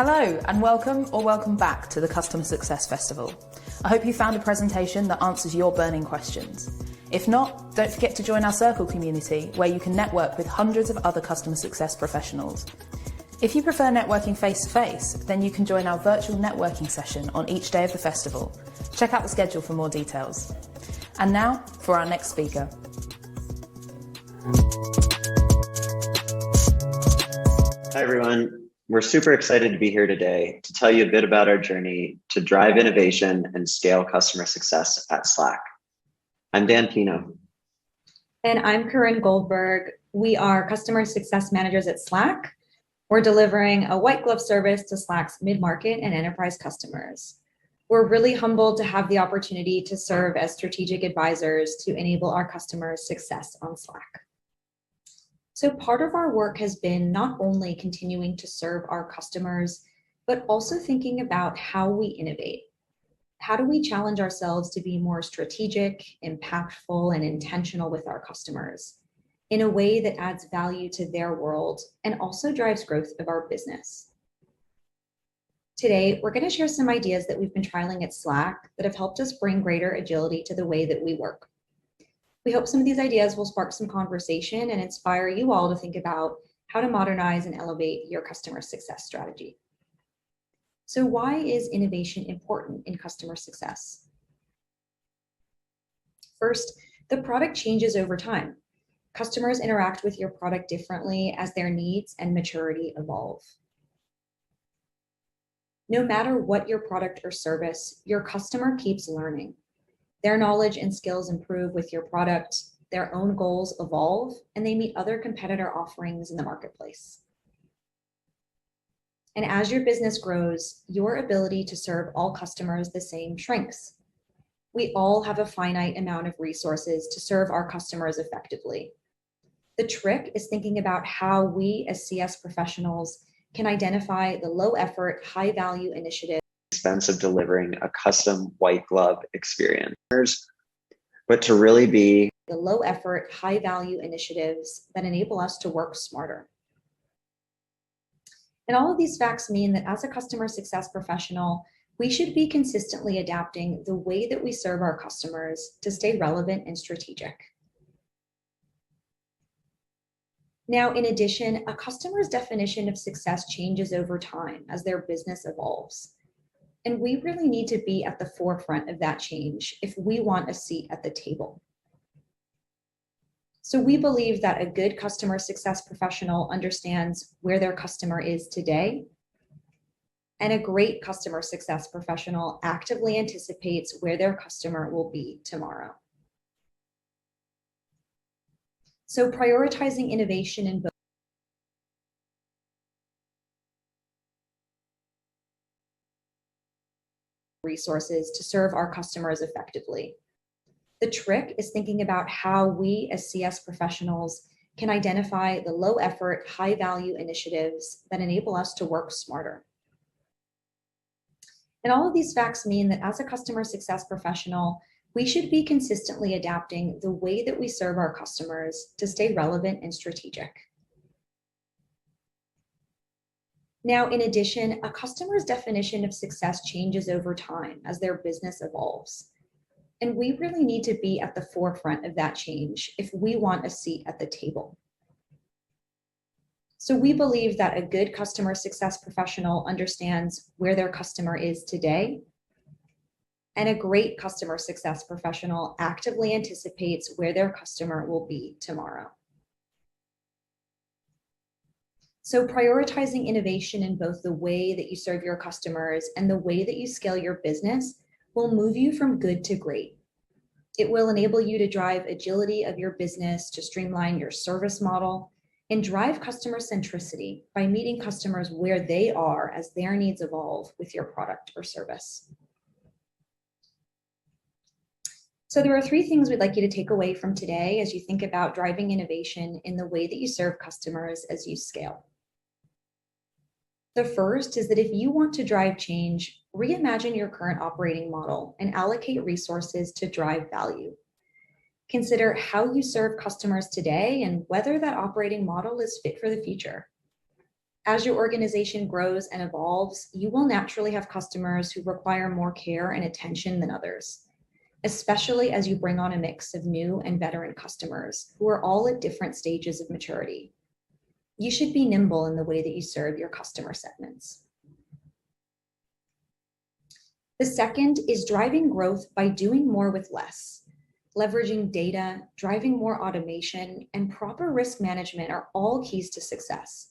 Hello and welcome back to the Customer Success Festival. I hope you found a presentation that answers your burning questions. If not, don't forget to join our Circle community where you can network with hundreds of other customer success professionals. If you prefer networking face-to-face, then you can join our virtual networking session on each day of the festival. Check out the schedule for more details. And now for our next speaker. Hi everyone. We're super excited to be here today to tell you a bit about our journey to drive innovation and scale customer success at Slack. I'm Dan Pino. And I'm Corinne Goldberg. We are customer success managers at Slack. We're delivering a white glove service to Slack's mid-market and enterprise customers. We're really humbled to have the opportunity to serve as strategic advisors to enable our customers' success on Slack. So part of our work has been not only continuing to serve our customers, but also thinking about how we innovate. How do we challenge ourselves to be more strategic, impactful, and intentional with our customers in a way that adds value to their world and also drives growth of our business? Today, we're going to share some ideas that we've been trialing at Slack that have helped us bring greater agility to the way that we work. We hope some of these ideas will spark some conversation and inspire you all to think about how to modernize and elevate your customer success strategy. So why is innovation important in customer success? First, the product changes over time. Customers interact with your product differently as their needs and maturity evolve. No matter what your product or service, your customer keeps learning. Their knowledge and skills improve with your product, their own goals evolve, and they meet other competitor offerings in the marketplace. And as your business grows, your ability to serve all customers the same shrinks. We all have a finite amount of resources to serve our customers effectively. The trick is thinking about how we as CS professionals can identify the low-effort, high-value initiatives Expense of delivering a custom white glove experience, but to really be the low-effort, high-value initiatives that enable us to work smarter. And all of these facts mean that as a customer success professional, we should be consistently adapting the way that we serve our customers to stay relevant and strategic. Now, in addition, a customer's definition of success changes over time as their business evolves. And we really need to be at the forefront of that change if we want a seat at the table. So we believe that a good customer success professional understands where their customer is today, and a great customer success professional actively anticipates where their customer will be tomorrow. So prioritizing innovation in both resources to serve our customers effectively. The trick is thinking about how we as CS professionals can identify the low-effort, high-value initiatives that enable us to work smarter. And all of these facts mean that as a customer success professional, we should be consistently adapting the way that we serve our customers to stay relevant and strategic. Now, in addition, a customer's definition of success changes over time as their business evolves. And we really need to be at the forefront of that change if we want a seat at the table. So we believe that a good customer success professional understands where their customer is today, and a great customer success professional actively anticipates where their customer will be tomorrow. So prioritizing innovation in both the way that you serve your customers and the way that you scale your business will move you from good to great. It will enable you to drive agility of your business, to streamline your service model, and drive customer centricity by meeting customers where they are as their needs evolve with your product or service. So there are 3 things we'd like you to take away from today as you think about driving innovation in the way that you serve customers as you scale. The first is that if you want to drive change, reimagine your current operating model and allocate resources to drive value. Consider how you serve customers today and whether that operating model is fit for the future. As your organization grows and evolves, you will naturally have customers who require more care and attention than others, especially as you bring on a mix of new and veteran customers who are all at different stages of maturity. You should be nimble in the way that you serve your customer segments. The second is driving growth by doing more with less. Leveraging data, driving more automation, and proper risk management are all keys to success.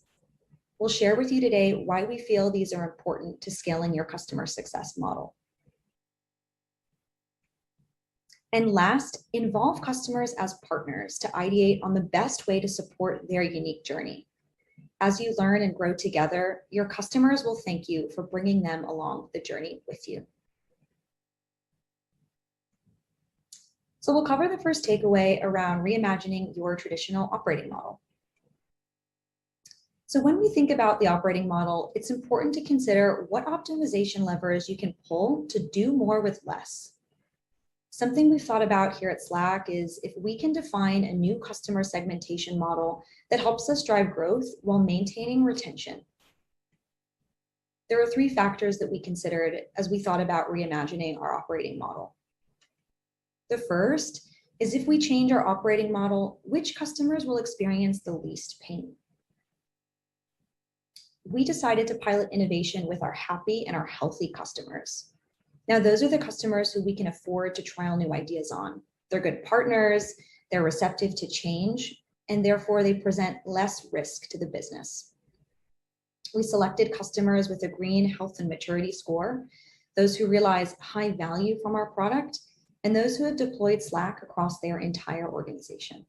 We'll share with you today why we feel these are important to scaling your customer success model. And last, involve customers as partners to ideate on the best way to support their unique journey. As you learn and grow together, your customers will thank you for bringing them along the journey with you. So we'll cover the first takeaway around reimagining your traditional operating model. So when we think about the operating model, it's important to consider what optimization levers you can pull to do more with less. Something we've thought about here at Slack is if we can define a new customer segmentation model that helps us drive growth while maintaining retention. There are 3 factors that we considered as we thought about reimagining our operating model. The first is if we change our operating model, which customers will experience the least pain? We decided to pilot innovation with our happy and our healthy customers. Now, those are the customers who we can afford to trial new ideas on. They're good partners, they're receptive to change, and therefore they present less risk to the business. We selected customers with a green health and maturity score, those who realize high value from our product, and those who have deployed Slack across their entire organization.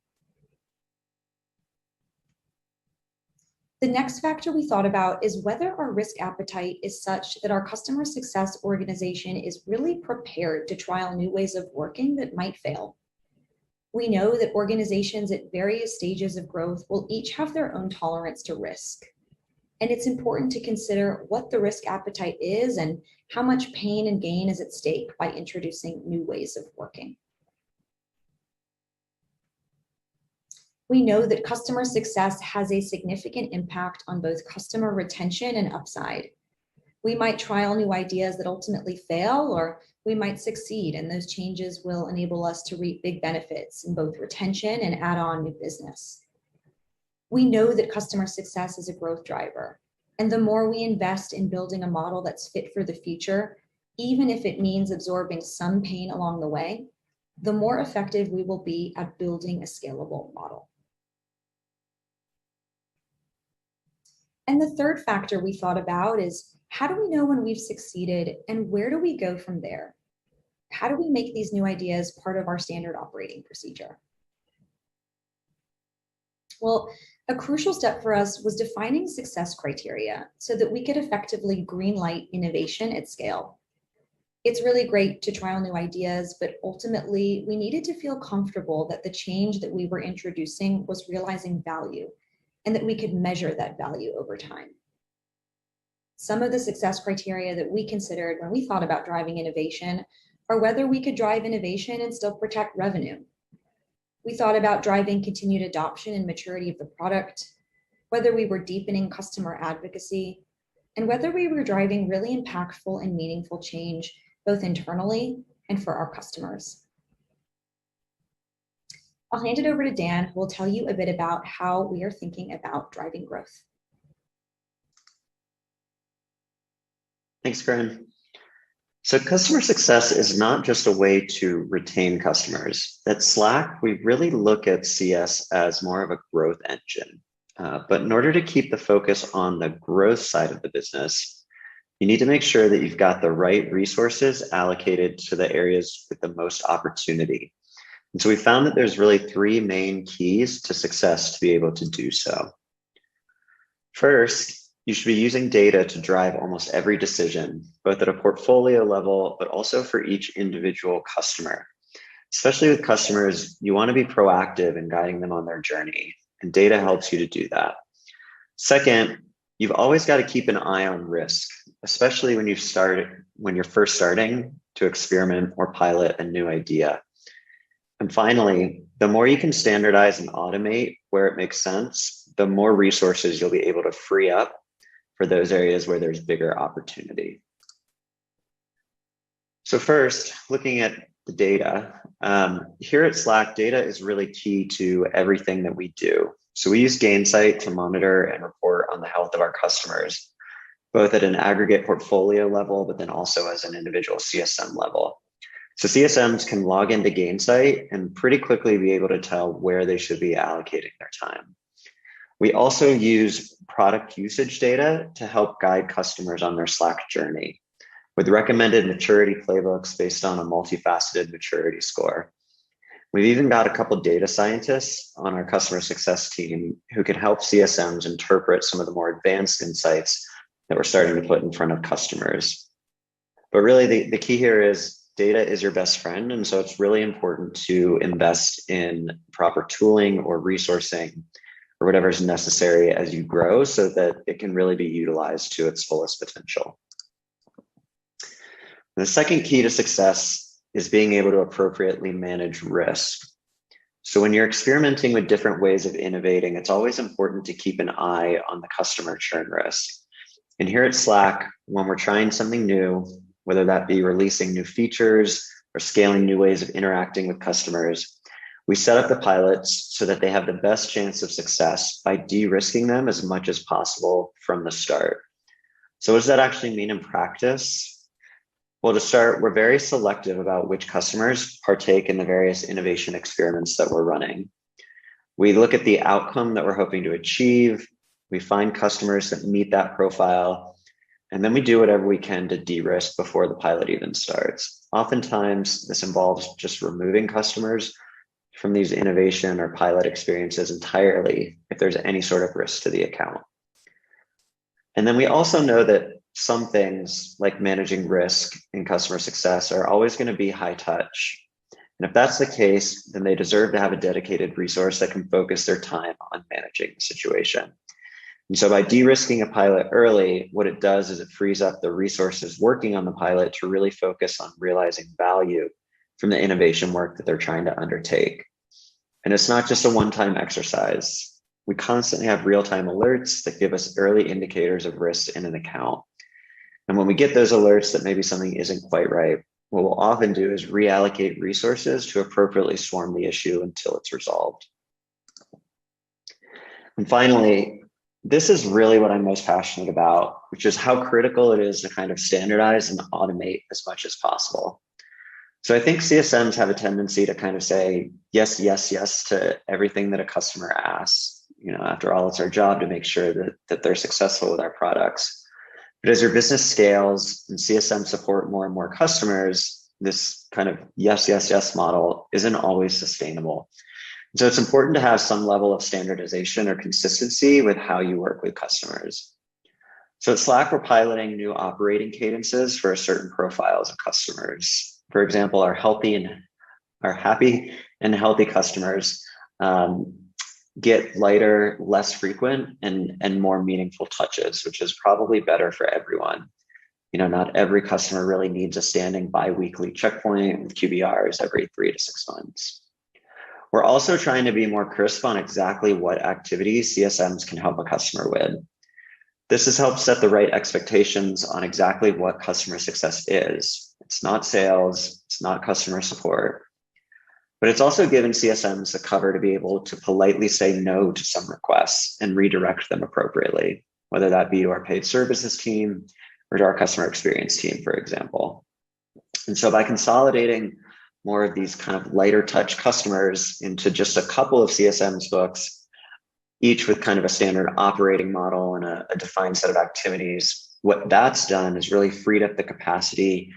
The next factor we thought about is whether our risk appetite is such that our customer success organization is really prepared to trial new ways of working that might fail. We know that organizations at various stages of growth will each have their own tolerance to risk. And it's important to consider what the risk appetite is and how much pain and gain is at stake by introducing new ways of working. We know that customer success has a significant impact on both customer retention and upside. We might trial new ideas that ultimately fail, or we might succeed, and those changes will enable us to reap big benefits in both retention and add on new business. We know that customer success is a growth driver, and the more we invest in building a model that's fit for the future, even if it means absorbing some pain along the way, the more effective we will be at building a scalable model. And the third factor we thought about is, how do we know when we've succeeded and where do we go from there? How do we make these new ideas part of our standard operating procedure? Well, a crucial step for us was defining success criteria so that we could effectively greenlight innovation at scale. It's really great to trial new ideas, but ultimately we needed to feel comfortable that the change that we were introducing was realizing value and that we could measure that value over time. Some of the success criteria that we considered when we thought about driving innovation are whether we could drive innovation and still protect revenue. We thought about driving continued adoption and maturity of the product, whether we were deepening customer advocacy, and whether we were driving really impactful and meaningful change, both internally and for our customers. I'll hand it over to Dan, who will tell you a bit about how we are thinking about driving growth. Thanks, Corinne. So customer success is not just a way to retain customers. At Slack, we really look at CS as more of a growth engine. But in order to keep the focus on the growth side of the business, you need to make sure that you've got the right resources allocated to the areas with the most opportunity. And so we found that there's really 3 main keys to success to be able to do so. First, you should be using data to drive almost every decision, both at a portfolio level, but also for each individual customer. Especially with customers, you want to be proactive in guiding them on their journey, and data helps you to do that. Second, you've always got to keep an eye on risk, especially when you're first starting to experiment or pilot a new idea. And finally, the more you can standardize and automate where it makes sense, the more resources you'll be able to free up for those areas where there's bigger opportunity. So first, looking at the data, here at Slack, data is really key to everything that we do. So we use Gainsight to monitor and report on the health of our customers, both at an aggregate portfolio level, but then also as an individual CSM level. So CSMs can log into Gainsight and pretty quickly be able to tell where they should be allocating their time. We also use product usage data to help guide customers on their Slack journey, with recommended maturity playbooks based on a multifaceted maturity score. We've even got a couple of data scientists on our customer success team who can help CSMs interpret some of the more advanced insights that we're starting to put in front of customers. But really the key here is data is your best friend. And so it's really important to invest in proper tooling or resourcing or whatever is necessary as you grow so that it can really be utilized to its fullest potential. The second key to success is being able to appropriately manage risk. So when you're experimenting with different ways of innovating, it's always important to keep an eye on the customer churn risk. And here at Slack, when we're trying something new, whether that be releasing new features or scaling new ways of interacting with customers, we set up the pilots so that they have the best chance of success by de-risking them as much as possible from the start. So what does that actually mean in practice? Well, to start, we're very selective about which customers partake in the various innovation experiments that we're running. We look at the outcome that we're hoping to achieve. We find customers that meet that profile, and then we do whatever we can to de-risk before the pilot even starts. Oftentimes, this involves just removing customers from these innovation or pilot experiences entirely if there's any sort of risk to the account. And then we also know that some things like managing risk and customer success are always going to be high touch. And if that's the case, then they deserve to have a dedicated resource that can focus their time on managing the situation. And so by de-risking a pilot early, what it does is it frees up the resources working on the pilot to really focus on realizing value from the innovation work that they're trying to undertake. And it's not just a one-time exercise. We constantly have real-time alerts that give us early indicators of risks in an account. And when we get those alerts that maybe something isn't quite right, what we'll often do is reallocate resources to appropriately swarm the issue until it's resolved. And finally, this is really what I'm most passionate about, which is how critical it is to kind of standardize and automate as much as possible. So I think CSMs have a tendency to kind of say yes, yes, yes to everything that a customer asks. You know, after all, it's our job to make sure that they're successful with our products. But as your business scales and CSM support more and more customers, this kind of yes, yes, yes model isn't always sustainable. So it's important to have some level of standardization or consistency with how you work with customers. So at Slack, we're piloting new operating cadences for certain profiles of customers. For example, our happy and healthy customers get lighter, less frequent, and more meaningful touches, which is probably better for everyone. You know, not every customer really needs a standing bi-weekly checkpoint with QBRs every 3 to 6 months. We're also trying to be more crisp on exactly what activities CSMs can help a customer with. This has helped set the right expectations on exactly what customer success is. It's not sales, it's not customer support. But it's also given CSMs the cover to be able to politely say no to some requests and redirect them appropriately, whether that be to our paid services team or to our customer experience team, for example. And so by consolidating more of these kind of lighter touch customers into just a couple of CSM's books, each with kind of a standard operating model and a defined set of activities, what that's done is really freed up the capacity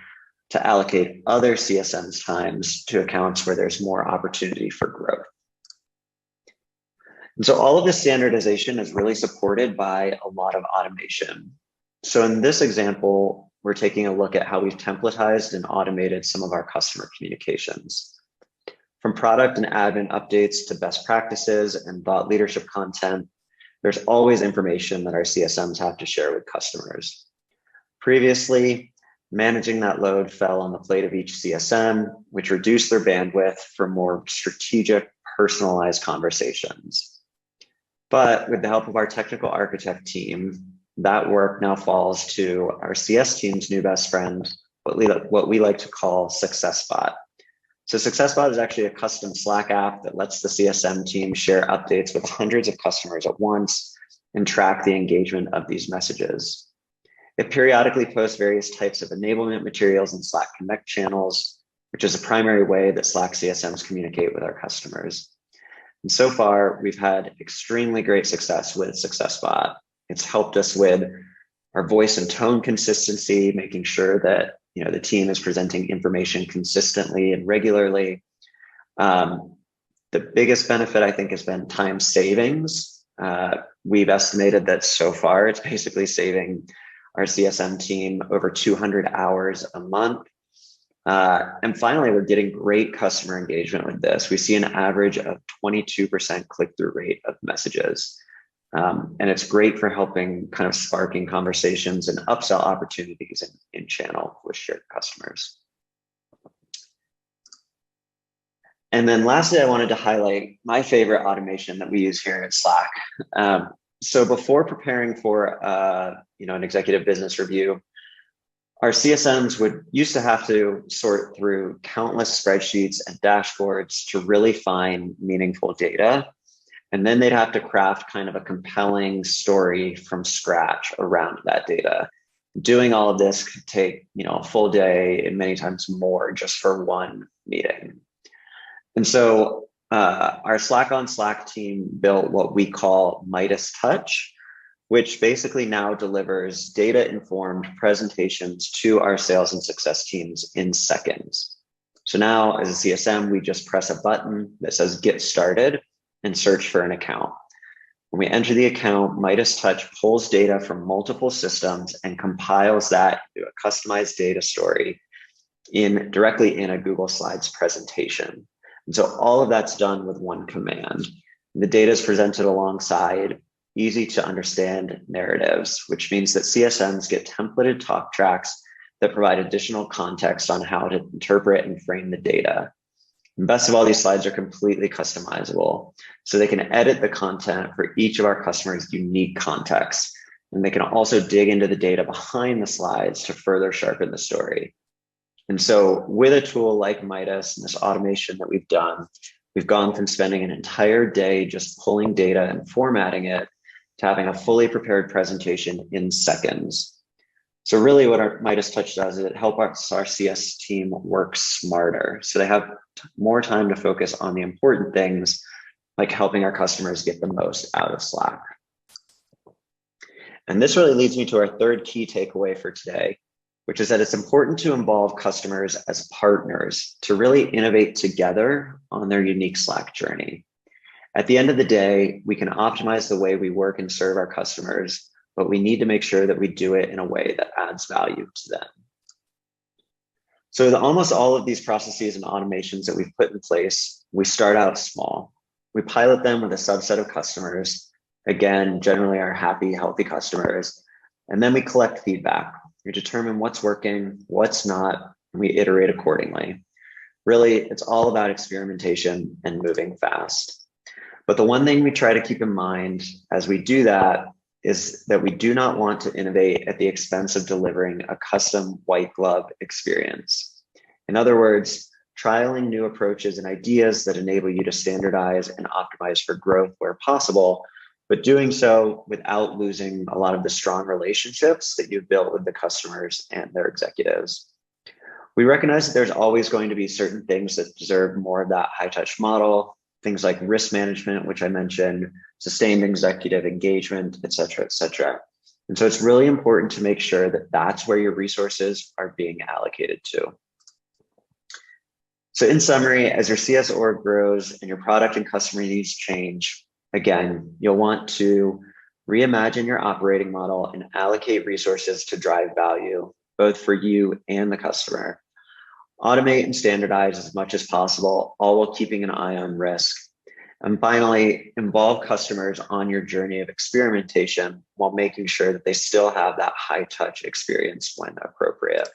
to allocate other CSM's times to accounts where there's more opportunity for growth. And so all of this standardization is really supported by a lot of automation. So in this example, we're taking a look at how we've templatized and automated some of our customer communications. From product and admin updates to best practices and thought leadership content, there's always information that our CSMs have to share with customers. Previously, managing that load fell on the plate of each CSM, which reduced their bandwidth for more strategic, personalized conversations. But with the help of our technical architect team, that work now falls to our CS team's new best friend, what we like to call SuccessBot. So SuccessBot is actually a custom Slack app that lets the CSM team share updates with hundreds of customers at once and track the engagement of these messages. It periodically posts various types of enablement materials in Slack Connect channels, which is a primary way that Slack CSMs communicate with our customers. And so far, we've had extremely great success with SuccessBot. It's helped us with our voice and tone consistency, making sure that the team is presenting information consistently and regularly. The biggest benefit, I think, has been time savings. We've estimated that so far it's basically saving our CSM team over 200 hours a month. And finally, we're getting great customer engagement with this. We see an average of 22% click-through rate of messages. And it's great for helping kind of sparking conversations and upsell opportunities in channel with shared customers. And then lastly, I wanted to highlight my favorite automation that we use here at Slack. So before preparing for an executive business review, our CSMs used to have to sort through countless spreadsheets and dashboards to really find meaningful data. And then they'd have to craft kind of a compelling story from scratch around that data. Doing all of this could take, a full day and many times more just for one meeting. And so our Slack on Slack team built what we call Midas Touch, which basically now delivers data-informed presentations to our sales and success teams in seconds. So now as a CSM, we just press a button that says get started and search for an account. When we enter the account, Midas Touch pulls data from multiple systems and compiles that into a customized data story directly in a Google Slides presentation. And so all of that's done with one command. The data is presented alongside easy to understand narratives, which means that CSMs get templated talk tracks that provide additional context on how to interpret and frame the data. And best of all, these slides are completely customizable. So they can edit the content for each of our customers' unique context. And they can also dig into the data behind the slides to further sharpen the story. And so with a tool like Midas and this automation that we've done, we've gone from spending an entire day just pulling data and formatting it to having a fully prepared presentation in seconds. So really what our Midas Touch does is it helps our CS team work smarter. So they have more time to focus on the important things, like helping our customers get the most out of Slack. And this really leads me to our third key takeaway for today, which is that it's important to involve customers as partners to really innovate together on their unique Slack journey. At the end of the day, we can optimize the way we work and serve our customers, but we need to make sure that we do it in a way that adds value to them. So almost all of these processes and automations that we've put in place, we start out small. We pilot them with a subset of customers, again, generally our happy, healthy customers, and then we collect feedback. We determine what's working, what's not, and we iterate accordingly. Really, it's all about experimentation and moving fast. But the one thing we try to keep in mind as we do that is that we do not want to innovate at the expense of delivering a custom white glove experience. In other words, trialing new approaches and ideas that enable you to standardize and optimize for growth where possible, but doing so without losing a lot of the strong relationships that you've built with the customers and their executives. We recognize that there's always going to be certain things that deserve more of that high touch model, things like risk management, which I mentioned, sustained executive engagement, et cetera, et cetera. And so it's really important to make sure that that's where your resources are being allocated to. So in summary, as your CS org grows and your product and customer needs change, again, you'll want to reimagine your operating model and allocate resources to drive value, both for you and the customer. Automate and standardize as much as possible, all while keeping an eye on risk. And finally, involve customers on your journey of experimentation while making sure that they still have that high touch experience when appropriate.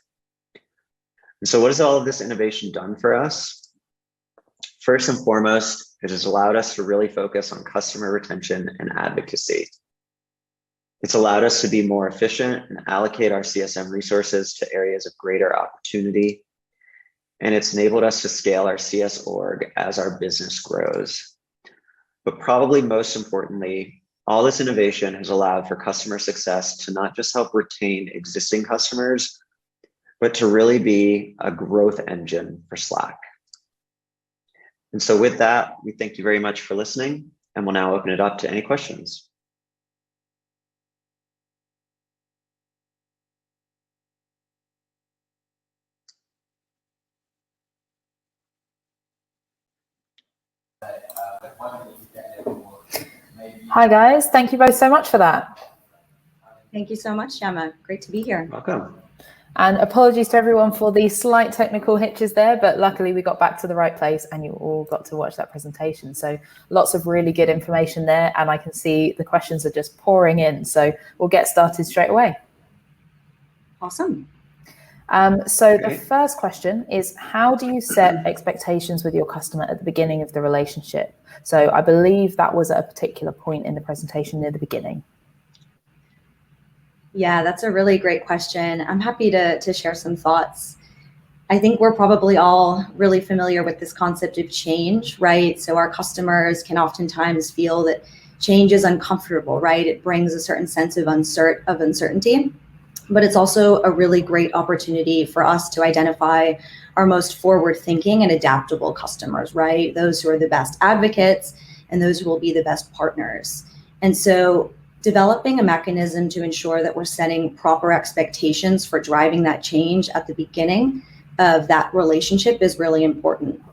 And so what has all of this innovation done for us? First and foremost, it has allowed us to really focus on customer retention and advocacy. It's allowed us to be more efficient and allocate our CSM resources to areas of greater opportunity. And it's enabled us to scale our CS org as our business grows. But probably most importantly, all this innovation has allowed for customer success to not just help retain existing customers, but to really be a growth engine for Slack. And so with that, we thank you very much for listening, and we'll now open it up to any questions. Hi guys, thank you both so much for that. Thank you so much, Gemma. Great to be here. Welcome. And apologies to everyone for the slight technical hitches there, but luckily we got back to the right place and you all got to watch that presentation. So lots of really good information there, and I can see the questions are just pouring in. So we'll get started straight away. Awesome. So the first question is, how do you set expectations with your customer at the beginning of the relationship? So I believe that was at a particular point in the presentation near the beginning. Yeah, that's a really great question. I'm happy to share some thoughts. I think we're probably all really familiar with this concept of change, right? So our customers can oftentimes feel that change is uncomfortable, right? It brings a certain sense of uncertainty. But it's also a really great opportunity for us to identify our most forward-thinking and adaptable customers, right? Those who are the best advocates and those who will be the best partners. And so developing a mechanism to ensure that we're setting proper expectations for driving that change at the beginning of that relationship is really important.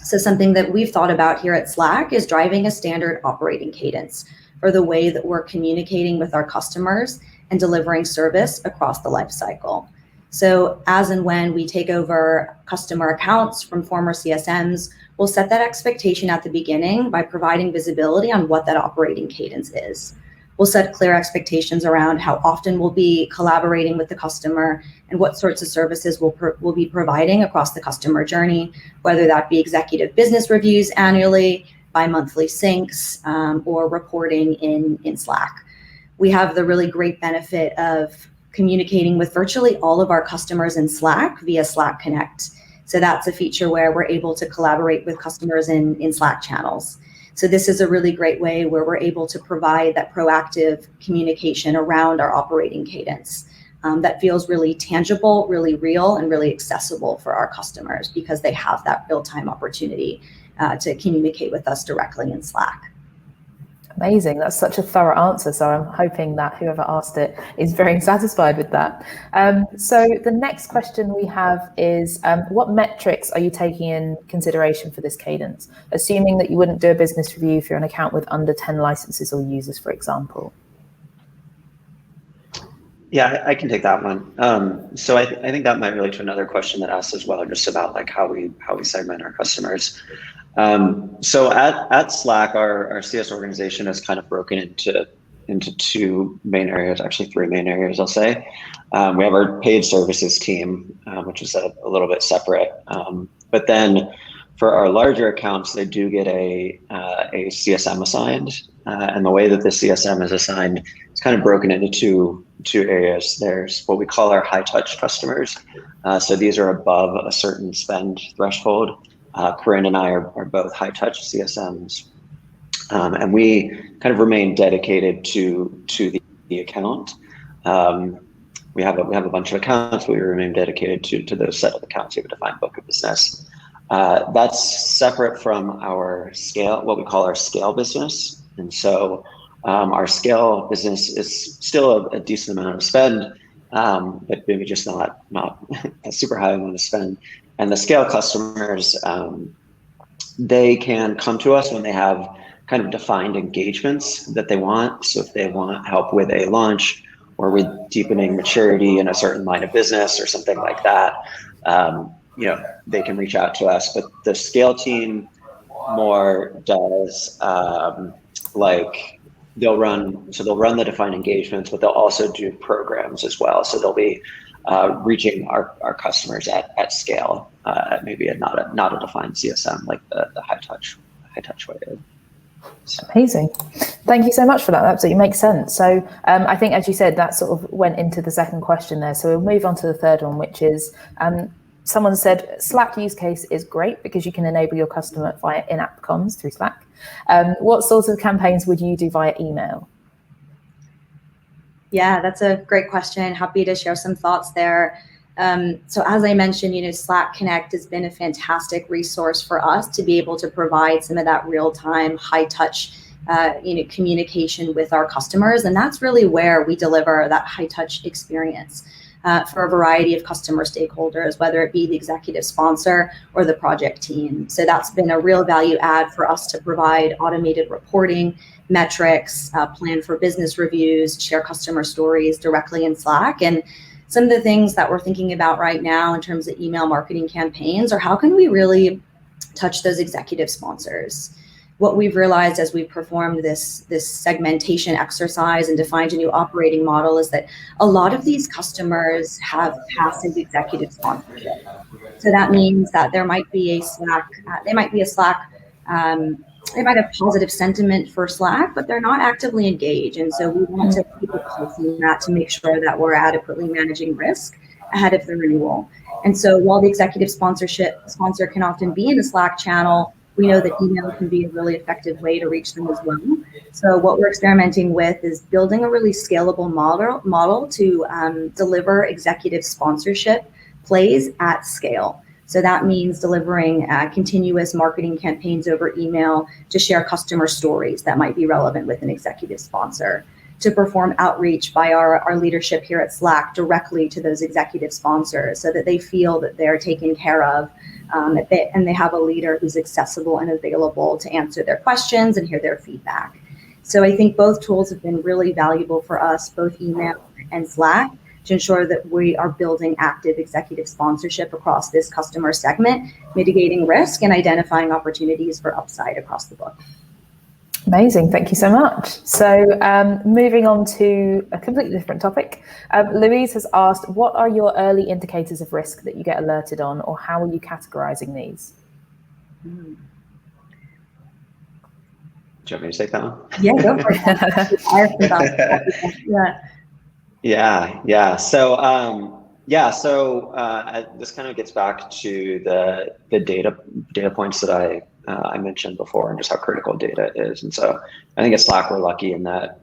So something that we've thought about here at Slack is driving a standard operating cadence for the way that we're communicating with our customers and delivering service across the life cycle. So as and when we take over customer accounts from former CSMs, we'll set that expectation at the beginning by providing visibility on what that operating cadence is. We'll set clear expectations around how often we'll be collaborating with the customer and what sorts of services we'll be providing across the customer journey, whether that be executive business reviews annually, bi-monthly syncs, or reporting in Slack. We have the really great benefit of communicating with virtually all of our customers in Slack via Slack Connect. So that's a feature where we're able to collaborate with customers in Slack channels. So this is a really great way where we're able to provide that proactive communication around our operating cadence that feels really tangible, really real, and really accessible for our customers because they have that real-time opportunity to communicate with us directly in Slack. Amazing. That's such a thorough answer. So I'm hoping that whoever asked it is very satisfied with that. So the next question we have is, what metrics are you taking in consideration for this cadence, assuming that you wouldn't do a business review for an account with under 10 licenses or users, for example? Yeah, I can take that one. So I think that might relate to another question that asked as well, just about like how we segment our customers. So at Slack, our CS organization is kind of broken into two main areas, actually three main areas, I'll say. We have our paid services team, which is a little bit separate. But then for our larger accounts, they do get a CSM assigned. And the way that the CSM is assigned, it's kind of broken into two areas. There's what we call our high touch customers. So these are above a certain spend threshold. Corinne and I are both high touch CSMs, and we kind of remain dedicated to the account. We have a bunch of accounts, but we remain dedicated to those set of accounts. We have a defined book of business. That's separate from our scale, what we call our scale business. And so our scale business is still a decent amount of spend, but maybe just not a super high amount of spend. And the scale customers, they can come to us when they have kind of defined engagements that they want. So if they want help with a launch or with deepening maturity in a certain line of business or something like that, they can reach out to us. But the scale team more does they'll run the defined engagements, but they'll also do programs as well. So they'll be reaching our customers at scale, maybe not a defined CSM like the high touch way. Amazing. Thank you so much for that. That absolutely makes sense. So I think, as you said, that sort of went into the second question there. So we'll move on to the third one, which is someone said Slack use case is great because you can enable your customer via in-app comms through Slack. What sorts of campaigns would you do via email? Yeah, that's a great question. Happy to share some thoughts there. So as I mentioned, Slack Connect has been a fantastic resource for us to be able to provide some of that real-time, high-touch, communication with our customers, and that's really where we deliver that high-touch experience for a variety of customer stakeholders, whether it be the executive sponsor or the project team. So that's been a real value add for us to provide automated reporting, metrics, plan for business reviews, share customer stories directly in Slack. And some of the things that we're thinking about right now in terms of email marketing campaigns are how can we really touch those executive sponsors? What we've realized as we've performed this segmentation exercise and defined a new operating model is that a lot of these customers have passive executive sponsorship. So that means that there might be a Slack, they might have positive sentiment for Slack, but they're not actively engaged. And so we want to keep a pulse on that to make sure that we're adequately managing risk ahead of the renewal. And so while the executive sponsor can often be in the Slack channel, we know that email can be a really effective way to reach them as well. So what we're experimenting with is building a really scalable model to deliver executive sponsorship plays at scale. So that means delivering continuous marketing campaigns over email to share customer stories that might be relevant with an executive sponsor, to perform outreach by our leadership here at Slack directly to those executive sponsors so that they feel that they're taken care of, and they have a leader who's accessible and available to answer their questions and hear their feedback. So I think both tools have been really valuable for us, both email and Slack, to ensure that we are building active executive sponsorship across this customer segment, mitigating risk and identifying opportunities for upside across the book. Amazing, thank you so much. So moving on to a completely different topic, Louise has asked, what are your early indicators of risk that you get alerted on, or how are you categorizing these? Do you want me to take that one? Yeah, go for it. Yeah. So this kind of gets back to the data points that I mentioned before, and just how critical data is. And so I think at Slack, we're lucky in that,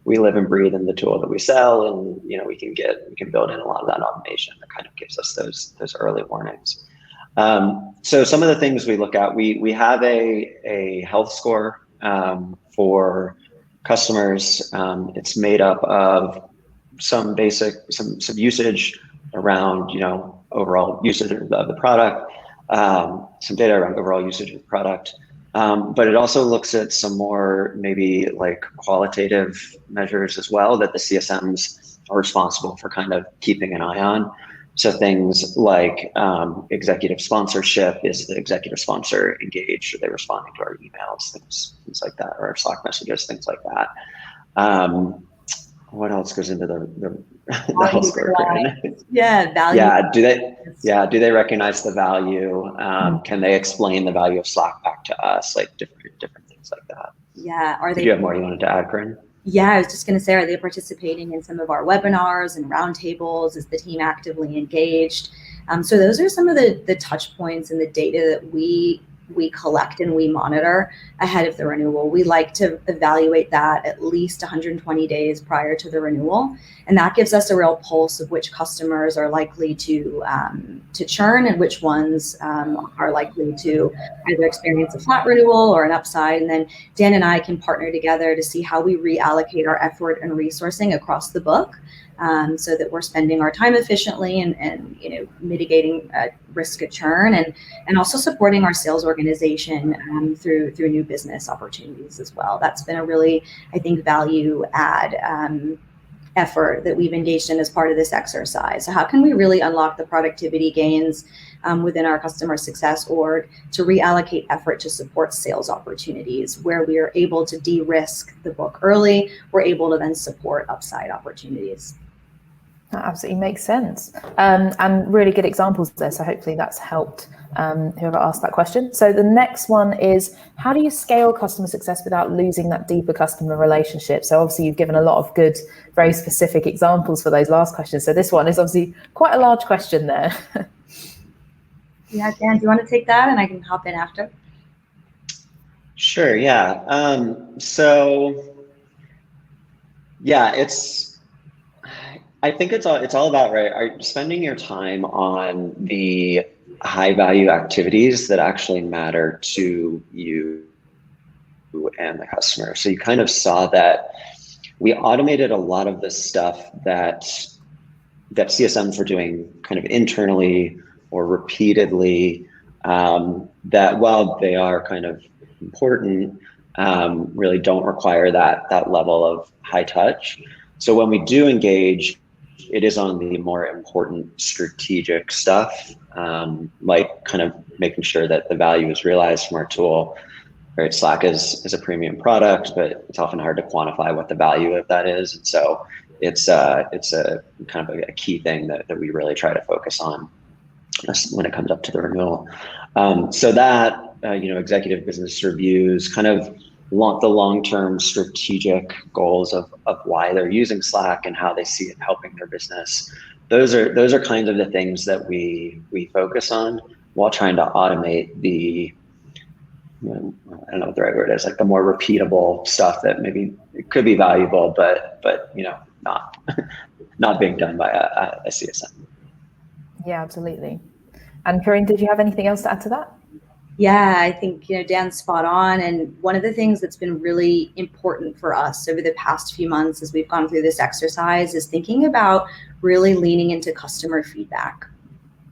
we live and breathe in the tool that we sell, and, we can build in a lot of that automation that kind of gives us those early warnings. So some of the things we look at, we have a health score for customers. It's made up of some usage around, overall usage of the product, some data around overall usage of the product. But it also looks at some more maybe like qualitative measures as well that the CSMs are responsible for kind of keeping an eye on. So things like executive sponsorship, is the executive sponsor engaged? Are they responding to our emails? Things like that, or our Slack messages, things like that. What else goes into the health score? Value. Do they recognize the value? Can they explain the value of Slack back to us? Like different things like that. Yeah. Do you have more you wanted to add, Corinne? Yeah, I was just going to say, are they participating in some of our webinars and roundtables? Is the team actively engaged? So those are some of the touch points and the data that we collect and we monitor ahead of the renewal. We like to evaluate that at least 120 days prior to the renewal. And that gives us a real pulse of which customers are likely to churn and which ones are likely to either experience a flat renewal or an upside. And then Dan and I can partner together to see how we reallocate our effort and resourcing across the book, so that we're spending our time efficiently and mitigating risk of churn, and also supporting our sales organization through new business opportunities as well. That's been a really, I think, value add effort that we've engaged in as part of this exercise. So how can we really unlock the productivity gains within our customer success org to reallocate effort to support sales opportunities where we are able to de-risk the book early? We're able to then support upside opportunities. That absolutely makes sense. And really good examples there. So hopefully that's helped whoever asked that question. So the next one is, how do you scale customer success without losing that deeper customer relationship? So obviously you've given a lot of good, very specific examples for those last questions. So this one is obviously quite a large question there. Yeah, Dan, do you want to take that and I can hop in after? Sure, yeah. I think it's all about, right, are spending your time on the high value activities that actually matter to you and the customer. So you kind of saw that we automated a lot of the stuff that CSMs were doing kind of internally or repeatedly, that while they are kind of important, really don't require that level of high touch. So when we do engage, it is on the more important strategic stuff, like kind of making sure that the value is realized from our tool. Right, Slack is a premium product, but it's often hard to quantify what the value of that is, and so it's a kind of a key thing that we really try to focus on when it comes up to the renewal. So that executive business reviews, kind of the long-term strategic goals of why they're using Slack and how they see it helping their business. Those are kind of the things that we focus on while trying to automate the, I don't know what the right word is, like the more repeatable stuff that maybe it could be valuable, but not being done by a CSM. Yeah, absolutely. And Corinne, did you have anything else to add to that? Yeah, I think Dan's spot on. And one of the things that's been really important for us over the past few months as we've gone through this exercise is thinking about really leaning into customer feedback.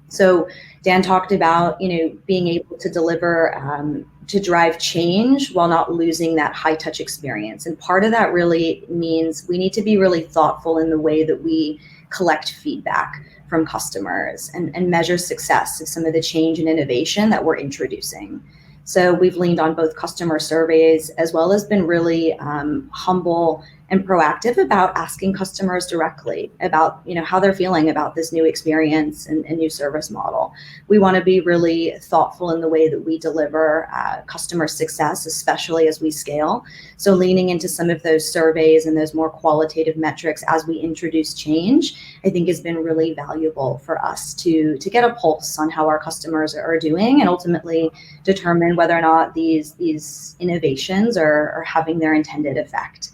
So Dan talked about being able to deliver to drive change while not losing that high touch experience. And part of that really means we need to be really thoughtful in the way that we collect feedback from customers and measure success of some of the change and innovation that we're introducing. So we've leaned on both customer surveys as well as been really humble and proactive about asking customers directly about how they're feeling about this new experience and new service model. We want to be really thoughtful in the way that we deliver customer success, especially as we scale. So leaning into some of those surveys and those more qualitative metrics as we introduce change, I think has been really valuable for us to get a pulse on how our customers are doing and ultimately determine whether or not these innovations are having their intended effect.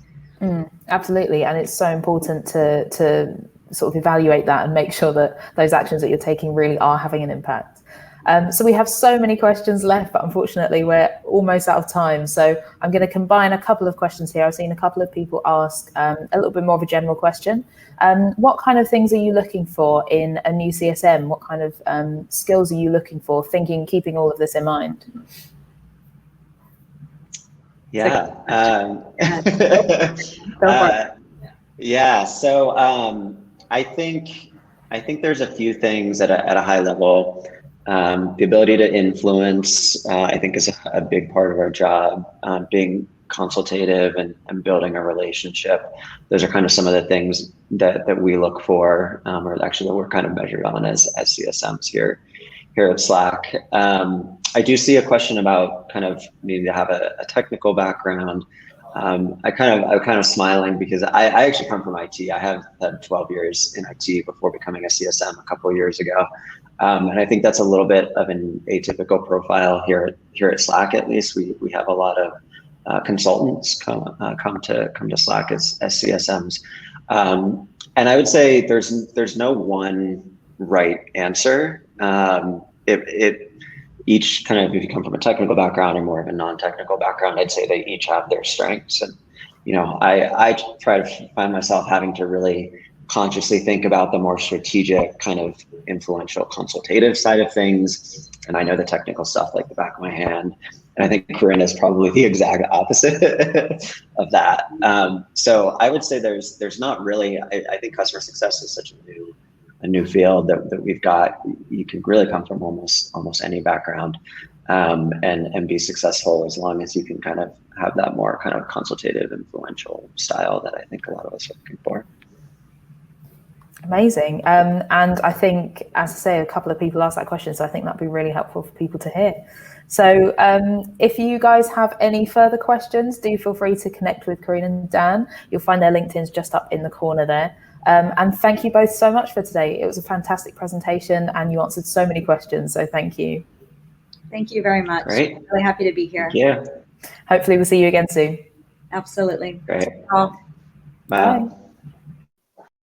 Absolutely. And it's so important to sort of evaluate that and make sure that those actions that you're taking really are having an impact. So we have so many questions left, but unfortunately we're almost out of time. So I'm going to combine a couple of questions here. I've seen a couple of people ask a little bit more of a general question. What kind of things are you looking for in a new CSM? What kind of skills are you looking for, keeping all of this in mind? Yeah. Yeah. So I think there's a few things at a high level. The ability to influence, I think, is a big part of our job. Being consultative and building a relationship. Those are kind of some of the things that we look for, or actually that we're kind of measured on as CSMs here at Slack. I do see a question about kind of needing to have a technical background. I'm kind of smiling because I actually come from IT. I have had 12 years in IT before becoming a CSM a couple of years ago. And I think that's a little bit of an atypical profile here at Slack. At least we have a lot of consultants come to Slack as CSMs. And I would say there's no one right answer. Each kind of, if you come from a technical background or more of a non-technical background, I'd say they each have their strengths. And, I try to find myself having to really consciously think about the more strategic, kind of influential, consultative side of things. And I know the technical stuff like the back of my hand. And I think Corinne is probably the exact opposite of that. So I would say there's not really, I think customer success is such a new field that we've got. You can really come from almost any background and be successful as long as you can kind of have that more kind of consultative, influential style that I think a lot of us are looking for. Amazing. And I think, as I say, a couple of people asked that question, so I think that'd be really helpful for people to hear. So if you guys have any further questions, do feel free to connect with Corinne and Dan. You'll find their LinkedIn's just up in the corner there. And thank you both so much for today. It was a fantastic presentation and you answered so many questions, so thank you. Thank you very much. Great. Really happy to be here. Yeah. Hopefully we'll see you again soon. Absolutely. Great. Bye. Bye.